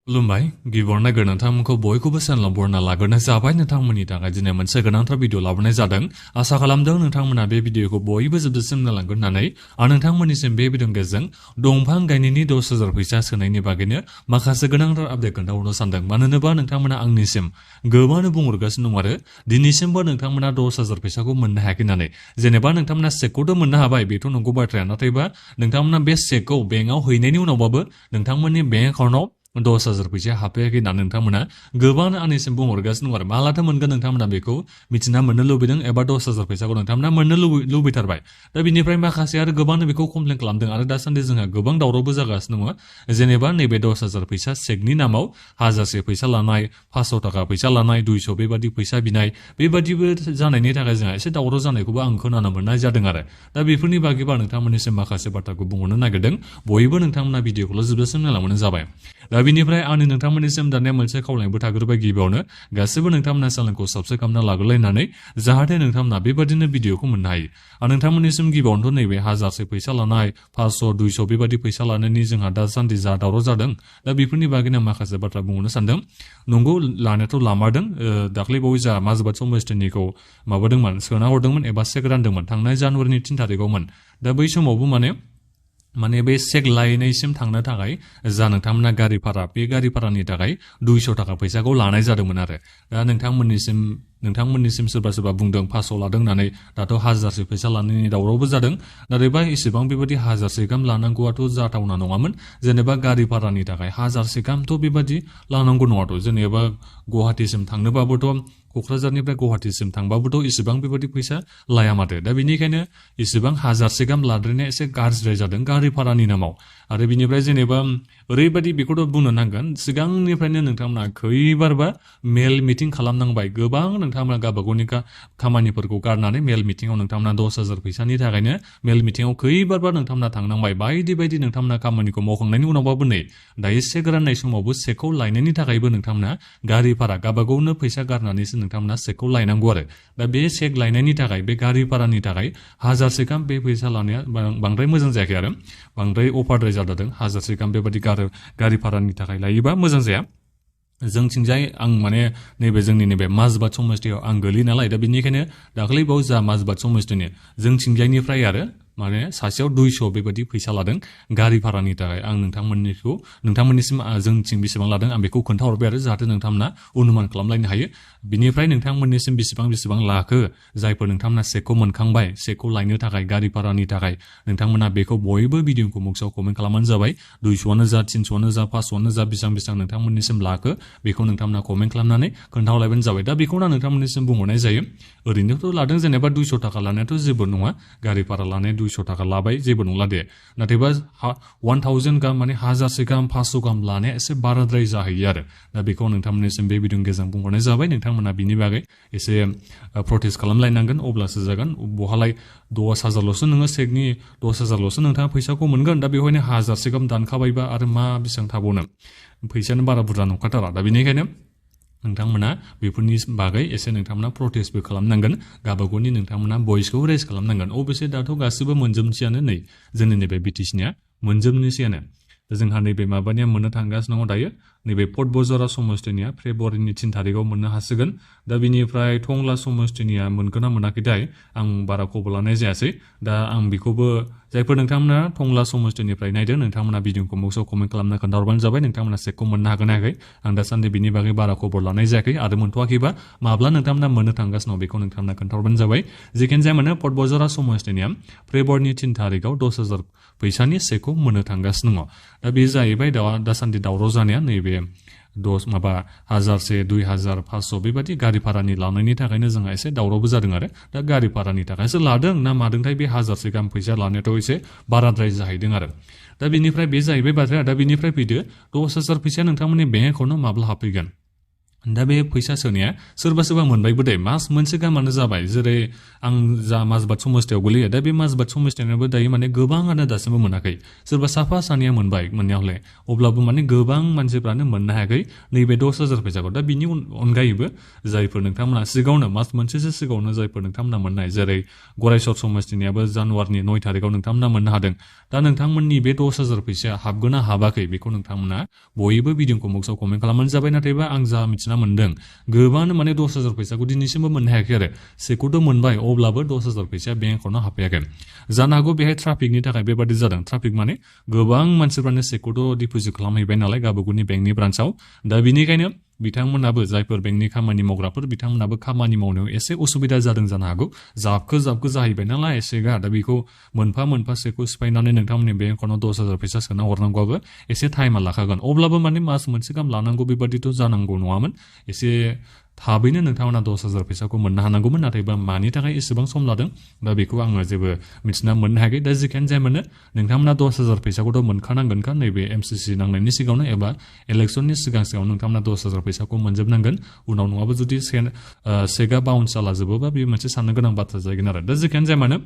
खुलुमबाय गिबियावनो नोंथांमोनखौ बयखौबो चेनेलाव बरायना लाग्रोनाय जाबाय। नोंथांमोननि थाखाय दिनै मोनसे गोनांथार भिडिअ लाबोनाय जादों। आसा खालामदों नोंथांमोना बे भिडिअखौ बयबो जोबजासिम नायलांगोन होननानै। आं नोंथांमोननिसिम बे भिडिअनि गेजेरजों दंफां गायनायनि 10,000 फैसा सोनायनि बागैनो माखासे गोनांथार आपडेट खोन्थाहरनो सानदों। मानो होनोबा नोंथांमोना आंनिसिम गोबाङानो बुंहरगासिनो दं आरो दिनैसिमबो नोंथांमोना 10,000 फैसाखौ मोननो हायाखै होननानै। जेनेबा नोंथांमोना चेकखौथ' मोननो हाबाय, बेथ' नंगौ बाथ्राया। नाथायबा नोंथांमोना बे चेकखौ बेंकआव हैनायनि उनावबाबो नोंथांमोननि बेंक एकाउन्टआव 10,000 फैसा हाबफैयाखै होनना नोंथांमोना गोबाङानो आंनिसिम बुंहरगासिनो दं आरो मालाथो मोनगोन नोंथांमोना बेखौ मिथिना मोननो लुबैदों एबा 10,000 फैसाखौ नोंथांमोना मोननो लुबैथारबाय। दा बिनिफ्राय माखासे आरो गोबांनो बेखौ कमप्लेन खालामदों आरो दासान्दि जोंहा गोबां दावरावबो जागासिनो दङ। जेनेबा नैबे 10,000 फैसा चेकनि नामाव 1000 फैसा लानाय, 500 थाखा फैसा लानाय, 200 बेबादि फैसा बिनाय, बेबादिबो जानायनि थाखाय जोंहा एसे दावराव जानायखौबो आं खोनानो मोननाय जादों आरो। दा बेफोरनि बागैबा नोंथांमोननिसिम माखासे बाथ्राखौ बुंहरनो नागिरदों। बयबो नोंथांमोना भिडिअखौल' जोबजासिम नायलांबानो जाबाय। दा बिनिफ्राय आंनि नोंथांमोननिसिम दानिया मोनसे खावलायनायबो थाग्रोबाय। गिबियावनो गासिबो नोंथांमोना चेनेलखौ साबस्क्राइब खालामना लाग्रोलायनानै जाहाथे नोंथांमोना बेबादिनो भिडिअखौ मोननो हायो। आं नोंथांमोननिसिम गिबियावनोथ' नैबे 1000 फैसा लानाय, 500, 200 बेबादि फैसा लानायनि जोंहा दासान्दि जा दावराव जादों, दा बेफोरनि बागैनो माखासे बाथ्रा बुंहरनो सानदों। नंगौ, लानायाथ' लामारदों। दाख्लैबावै जा माजबाट समस्थिनिखौ माबादोंमोन, सोना हरदोंमोन एबा चेक रानदोंमोन, थांनाय जानुवारिनि 3 थारिखआवमोन। दा बै समावबो माने बे चेक लायनायसिम थांनो थाखाय जा नोंथांमोना गारि भारा, बे गारि भारानि थाखाय 200 थाखा फैसाखौ लानाय जादोंमोन आरो। दा नोंथांमोननिसिम सोरबा सोरबा बुंदों 500 लादों होननानै। दाथ' 1000 फैसा लानायनि दावरावबो जादों। नाथायबा इसेबां बेबादि 1000 गाहाम लानांगौआथ' जाथावना नङामोन। जेनेबा गारि भारानि थाखाय 1000 गाहामथ' बेबादि लानांगौ नङाथ'। जेनेबा गुवाहाटिसिम थांनोबाबोथ', क'क्राझारनिफ्राय गुवाहाटिसिम थांबाबोथ' इसेबां बेबादि फैसा लाया माथो। दा बेनिखायनो इसेबां 1000 गाहाम लाद्रायनाया एसे गाज्रि जादों गारि भारानि नामाव। आरो बिनिफ्राय जेनेबा ओरैबायदि बेखौथ' बुंनो नांगोन, सिगांनिफ्रायनो नोंथांमोना खैबारबा मेल मिटिं खालामनांबाय। गोबां नोंथांमोना गावबा गावनि खामानिफोरखौ गारनानै मेल मिटिङाव नोंथांमोना 10,000 फैसानि थाखायनो मेल मिटिङाव खैबारबा नोंथांमोना थांनांबाय। बायदि बायदि नोंथांमोना खामानिखौ मावखांनायनि उनावबाबो नै दायो चेक राननाय समावबो चेकखौ लायनायनि थाखायबो नोंथांमोना गारि भारा गावबा गावनो फैसा गारनानैसो नोंथांमोना चेकखौ लायनांगौ आरो। दा बे चेक लायनायनि थाखाय, बे गारि भारानि थाखाय 1000 गाहाम बे फैसा लानाया बांद्राय मोजां जायाखै आरो बांद्राय अभारद्राय जादों। 1000 गाहाम बेबादि गारि भारानि थाखाय लायोबा मोजां जाया। जोंथिंजाय आं नैबे जोंनि नैबे माजबाट समस्थियाव आं गोलैयो नालाय। दा बेनिखायनो दाख्लैबाव जा माजबाट समस्थिनि जोंथिंजायनिफ्राय आरो सासेयाव 200 बेबादि फैसा लादों गारि भारानि थाखाय। आं नोंथांमोननिसिम जोंथिं बेसेबां लादों आं बेखौ खोन्थाहरबाय आरो जाहाथे नोंथांमोना अनुमान खालामलायनो हायो। बिनिफ्राय नोंथांमोननिसिम बेसेबां लाखो, जायफोर नोंथांमोना चेकखौ मोनखांबाय, चेकखौ लायनो थाखाय गारि भारानि थाखाय, नोंथांमोना बेखौ बयबो भिडिअखौ बक्सआव कमेन्ट खालामबानो जाबाय। 200आनो जा, 300आनो जा, 500आनो जा, बेसेबां नोंथांमोननिसिम लाखो बेखौ नोंथांमोना कमेन्ट खालामनानै खोन्थाहरलायबानो जाबाय। दा बेखौनो आं नोंथांमोननिसिम बुंहरनाय जायो। ओरैनोथ' लादों जेनेबा 200 थाखा लानायाथ' जेबो नङा। गारि भारा लानाया 200 थाखा लाबाय, जेबो नंला दे। नाथायबा 1000 गाहाम 1000 गाहाम, 500 गाहाम लानाया एसे बाराद्राय जाहैयो आरो। दा बेखौ नोंथांमोननिसिम बे भिडिअनि गेजेरजों बुंहरनाय जाबाय। नोंथांमोना बिनि बागै एसे प्रटेस्ट खालामलायनांगोन, अब्लासो जागोन। बहालाय 10,000ल'सो नोङो चेकनि 10,000ल'सो नोंथाङा फैसाखौ मोनगोन। दा बेवहायनो 1000 गाहाम दानखाबायबा आरो मा बेसेबां थाबावनो, फैसायानो बारा बुरजा नंखाथारा। दा बेनिखायनो नोंथांमोना बेफोरनि बागै एसे नोंथांमोना प्रटेस्टबो खालामनांगोन। गावबा गावनि नोंथांमोना भइसखौ रेज खालामनांगोन। अबयसे दाथ' गासिबो मोनजोबनोसैयानो, नै जोंनि नैबे बिटिसिनिया मोनजोबनोसैयानो। जोंहा नैबे माबानिया मोननो थांगासिनो दङ दायो। नैबे पट बजारा समस्थिनिया फेब्रुवारिनि 3 थारिखआव मोननो हासिगोन। दा बिनिफ्राय टंला समस्थिनिया मोनगोन ना मोनाखैथाय आं बारा खबर लानाय जायासै। दा आं बेखौबो, जायफोर नोंथांमोना टंला समस्थिनिफ्राय नायदों, नोंथांमोना भिडिअखौ बक्सआव कमेन्ट खालामना खोन्थाहरबानो जाबाय। नोंथांमोना चेकखौ मोननो हागोन ना हायाखै। आं दासान्दि बिनि बागै बारा खबर लानाय जायाखै आरो मोनथ'वाखैबा माब्ला नोंथांमोना मोननो थांगासिनो दं बेखौ नोंथांमोना खोन्थाहरबानो जाबाय। जिखिनि जाया मानो पट बजारा समस्थिनिया फेब्रुवारिनि 3 थारिखआव 10,000 फैसानि चेकखौ मोननो थांगासिनो दङ। दा बे जाहैबाय दासान्दि दावराव जानाया नैबे 1000, 2000, 500 बेबादि गारि भारानि लानायनि थाखायनो जोंहा एसे दावरावबो जादों आरो। दा गारि भारानि थाखायसो लादों ना मादोंथाय, बे 1000 गाहाम फैसा लानायाथ' एसे बाराद्राय जाहैदों आरो। दा बेनिफ्राय बे जाहैबाय बाथ्राया। दा बेनिफ्राय फैदो 10,000 फैसाया नोंथांमोननि बेंक एकाउन्टआव माब्ला हाबफैगोन। दा बे फैसा सोनाया सोरबा सोरबा मोनबायबो दे मास मोनसे गाहामानो जाबाय जेरै आं जा माजबाट समस्थियाव गोलैयो दा बे माजबाट समस्थियानोबो दायो माने गोबाङानो दासिमबो मोनाखै सोरबा साफा सानैया मोनबाय मोननायावलाय अब्लाबो माने गोबां मानसिफ्रानो मोननो हायाखै नैबे 10,000 फैसाखौ दा बिनि अनगायैबो जायफोर नोंथांमोना सिगाङावनो मास मोनसेसो सिगाङावनो जायफोर नोंथांमोना मोननाय जेरै गरायसर समस्थिनियाबो जानुवारिनि 9 थारिखआव नोंथांमोना मोननो हादों दा नोंथांमोननि बे 10,000 फैसाया हाबगोन ना हाबाखै बेखौ नोंथांमोना बयबो भिडिअखौ बक्सआव कमेन्ट खालामबानो जाबाय नाथायबा आं जा मिथिना मोनदों गोबाङानो माने 10,000 फैसाखौ दिनैसिमबो मोननो हायाखै आरो सेखौथ' मोनबाय अब्लाबो 10,000 फैसाया बेंक एकाउन्टाव हाबफैयाखै जानो हागौ बेहाय ट्राफिकनि थाखाय बेबादि जादों ट्राफिक माने गोबां मानसिफ्रानो सेखौथ' डिप'जिट खालामहैबाय नालाय गावबागावनि बेंकनि ब्रान्सआव दा बिनिखायनो बिथांमोनाबो जायफोर बेंकनि खामानि मावग्राफोर बिथांमोनाबो खामानि मावनायाव एसे उसुबिदा जादों जानो हागौ जाबखो जाहैबाय नालाय एसेगा दा बेखौ मोनफा मोनफा सेखौ सिफायनानै नोंथांमोननि बेंक एकाउन्टाव 10,000 फैसा सोना हरनांगौआबो एसे टाइमा लाखागोन अब्लाबो माने मास मोनसे गाहाम लानांगौ बेबादिथ' जानांगौ नङामोन एसे थाबैनो नोंथांमोना 10,000 फैसाखौ मोननो हानांगौमोन नाथायबा मानि थाखाय एसेबां सम लादों दा बेखौ आङो जेबो मिथिना मोननो हायाखै दा जिखियानो जाया मोनो नोंथांमोना 10,000 फैसाखौथ' मोनखानांगोनखा नैबे एमसिसि नांनायनि सिगाङावनो एबा इलेक्सननि सिगां नोंथांमोना 10,000 फैसाखौ मोनजोबनांगोन उनाव नङाबा जुदि सेगा बाउन्स जालाजोबोबा बे मोनसे साननो गोनां बाथ्रा जागोन आरो दा जिखियानो जाया मानो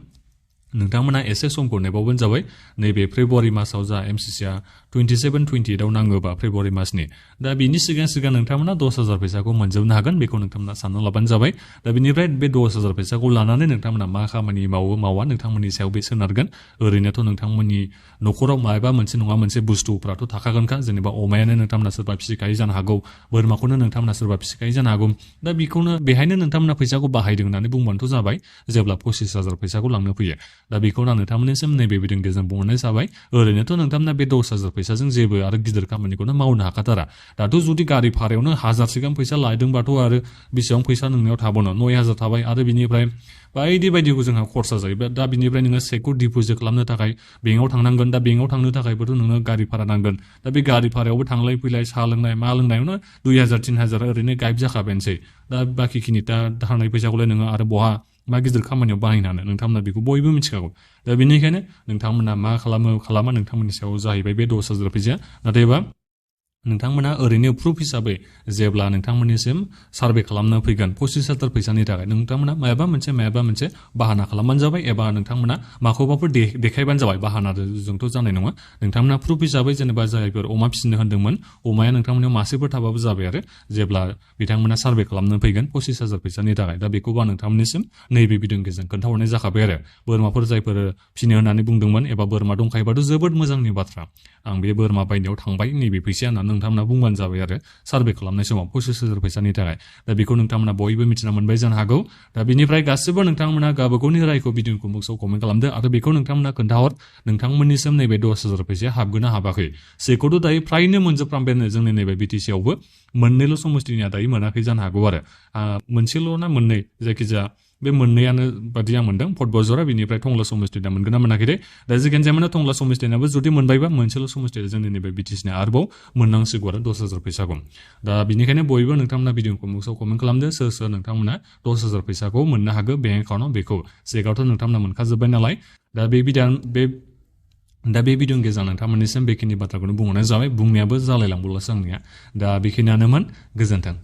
नोंथांमोना एसे समखौ नेबावबानो जाबाय नैबे फेब्रुवारि मासाव जा एमसिसिआ 27-28 नाङोबा फेब्रुवारि मासनि दा बिनि सिगां नोंथांमोना 10,000 फैसाखौ मोनजोबनो हागोन बेखौ नोंथांमोना सानना लाबानो जाबाय दा बिनिफ्राय बे 10,000 फैसाखौ लानानै नोंथांमोना मा खामानि मावा नोंथांमोननि सायाव बे सोनारगोन ओरैनोथ' नोंथांमोननि न'खराव माबा मोनसे नङा मोनसे बुस्थुफ्राथ' थाखागोनखा जेनेबा अमायानो नोंथांमोना सोरबा फिसिखायो जानो हागौ बोरमाखौनो नोंथांमोना सोरबा फिसिखायो जानो हागौ दा बेहायनो नोंथांमोना फैसाखौ बाहायदों होननानै बुंबानोथ' जाबाय जेब्ला 25,000 फैसाखौ लांनो फैयो दा बेखौनो आं नोंथांमोननिसिम नैबे भिडिअनि गेजेरजों बुंहरनाय जाबाय ओरैनोथ' नोंथांमोना बे 10,000 फैसाजों जेबो आरो गिदिर खामानिखौनो मावनो हाखाथारा दाथ' जुदि गारि भारायावनो 1,000 गाहाम फैसा लायदोंबाथ' आरो बेसेबां फैसा नोंनियाव थाबावनो 9,000 थाबाय आरो बिनिफ्राय बायदि बायदिखौ जोंहा खरसा जायो दा बिनिफ्राय नोङो सेकखौ डिप'जिट खालामनो थाखाय बेंकआव थांनांगोन दा बेंकआव थांनो थाखायबोथ' नोङो गारि भारा नांगोन दा बे गारि भारायावबो थांलाय फैलाय साहा लोंनाय मा लोंनायावनो 2,000-3,000 ओरैनो गायब जाखाबायनोसै दा बाखिखिनि दा थांनाय फैसाखौलाय नोङो आरो बहा मा गिदिर खामानियाव बाहायनो हानो नोंथांमोना बेखौ बयबो मिथिखागौ दा बेनिखायनो नोंथांमोना मा खालामा नोंथांमोननि सायाव जाहैबाय बे 10,000 फैसाया नाथायबा नोंथांमोना ओरैनो प्रुफ हिसाबै जेब्ला नोंथांमोननिसिम सार्भे खालामनो फैगोन 25,000 फैसानि थाखाय नोंथांमोना मायाबा मोनसे बाहाना खालामबानो जाबाय एबा नोंथांमोना माखौबाफोर देखायबानो जाबाय बाहानाजोंथ' जानाय नङा नोंथांमोना प्रुफ हिसाबै जेनेबा जायफोर अमा फिसिनो होन्दोंमोन अमाया नोंथांमोननियाव मासेफोर थाबाबो जाबाय आरो जेब्ला बिथांमोना सार्भे खालामनो फैगोन 25,000 फैसानि थाखाय दा बेखौबो नोंथांमोननिसिम नैबे भिडिअनि गेजेरजों खोन्थाहरनाय जाखाबाय आरो बोरमाफोर जायफोर फिसिनो होननानै बुंदोंमोन एबा बोरमा दंखायोबाथ' जोबोद मोजांनि बाथ्रा आं बे बोरमा बायनायाव थांबाय नैबे फैसाया होननानै नोंथांमोना बुंबानो जाबाय आरो सार्भे खालामनाय समाव 25,000 फैसानि थाखाय दा बेखौ नोंथांमोना बयबो मिथिना मोनबाय जानो हागौ दा बिनिफ्राय गासिबो नोंथांमोना गावबागावनि रायखौ भिडिअखौ बक्सआव कमेन्ट खालामदो आरो बेखौ नोंथांमोना खोन्थाहर नोंथांमोननिसिम नैबे 10,000 फैसाया हाबगोन ना हाबाखै सेखौथ' दायो फ्रायनो मोनजोबफ्रामबायानो जोंनि नैबे बिटिसिआवबो मोननैल' समस्थिनिया दायो मोनाखै जानो हागौ आरो मोनसेल' ना मोननै जायखिजाया बे मोननैयानो बादि आं मोनदों फटबजरा बिनिफ्राय टंला समस्थिना मोनगोन ना मोनाखै दे दा जिखियानो जाया मानो टंला समस्थिनाबो जुदि मोनबायबा मोनसेल' समस्थिया जोंनि नैबे बिटिसिना आरोबाव मोननांसिगौ आरो 10,000 फैसाखौ दा बिनिखायनो बयबो नोंथांमोना भिडिअखौ बक्सआव कमेन्ट खालामदो सोर नोंथांमोना 10,000 फैसाखौ मोननो हागौ बेंक एकाउन्टाव बेखौ चेकआवथ' नोंथांमोना मोनखाजोब्बाय नालाय दा बे भिडिअनि गेजेरजों नोंथांमोननिसिम बेखिनि बाथ्राखौनो बुंहरनाय जाबाय बुंनायाबो जालायलांबावलासो आंनिया दा बेखिनियानोमोन गोजोन्थों